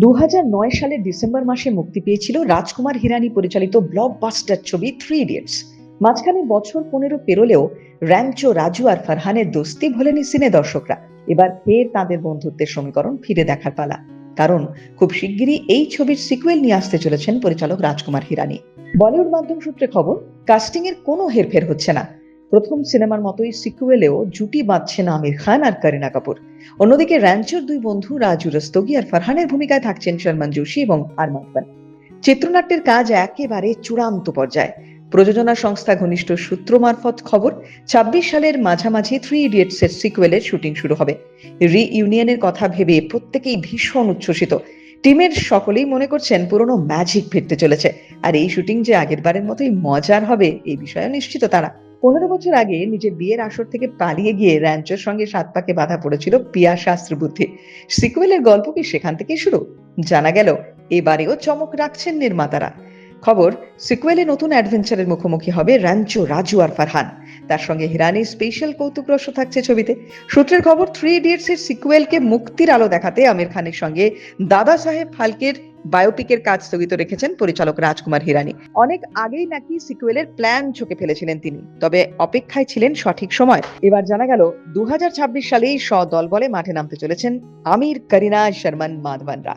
2009 সালের ডিসেম্বর মাসে মুক্তি পেয়েছিল রাজকুমার হিরানি পরিচালিত ব্লকবাস্টার ছবি 3 ইডিয়টস। মাঝখানে বছর 15 পেরোলেও র্যাঞ্চো, রাজু আর ফারহানের দোস্তি ভোলেনি সিনে দর্শকরা। এবার ফের তাদের বন্ধুত্বের সমীকরণ ফিরে দেখার পালা। কারণ খুব শিগগিরই এই ছবির সিকুয়েল নিয়ে আসতে চলেছেন পরিচালক রাজকুমার হিরানি। বলিউড মাধ্যম সূত্রে খবর, কাস্টিং এর কোনো হেরফের হচ্ছে না। প্রথম সিনেমার মতোই সিকুয়েলেও জুটি বাঁধছেন আমির খান আর করিনা কাপুর। অন্যদিকে র্যাঞ্চোর দুই বন্ধু রাজু রস্তোগি আর ফারহানের ভূমিকায় থাকছেন সলমান জোশী এবং আরমান খান। চিত্রনাট্যের কাজ একেবারে চূড়ান্ত পর্যায়ে। প্রযোজনা সংস্থা ঘনিষ্ঠ সূত্র মারফত খবর, 26 সালের মাঝামাঝি 3 ইডিয়টস এর সিকুয়েলের শুটিং শুরু হবে। রিইউনিয়নের কথা ভেবে প্রত্যেকেই ভীষণ উচ্ছ্বসিত। টিমের সকলেই মনে করছেন পুরনো ম্যাজিক ফিরতে চলেছে। আর এই শুটিং যে আগের বারের মতোই মজার হবে এই বিষয়ে নিশ্চিত তারা। 15 বছর আগে নিজের বিয়ের আসর থেকে পালিয়ে গিয়ে র্যাঞ্চোর সঙ্গে সাত পাকে বাঁধা পড়েছিল পিয়া শাস্ত্রবুদ্ধি। সিকুয়েলের গল্প কি সেখান থেকেই শুরু? জানা গেল এবারেও চমক রাখছেন নির্মাতারা। খবর, সিকুয়েলে নতুন অ্যাডভেঞ্চারের মুখোমুখি হবে র্যাঞ্চো, রাজু আর ফারহান। তার সঙ্গে হিরানির স্পেশাল কৌতুক রহস্য থাকছে ছবিতে। সূত্রের খবর, 3 ইডিয়টস এর সিকুয়েলকে মুক্তির আলো দেখাতে আমির খানের সঙ্গে দাদা সাহেব ফালকের বায়োপিকের কাজ স্থগিত রেখেছেন পরিচালক রাজকুমার হিরানি। অনেক আগেই নাকি সিকুয়েলের প্ল্যান ছকে ফেলেছিলেন তিনি, তবে অপেক্ষায় ছিলেন সঠিক সময়। এবার জানা গেল 2026 সালেই দলবলে মাঠে নামতে চলেছেন আমির, করিনা, শর্মন, মাধবনরা।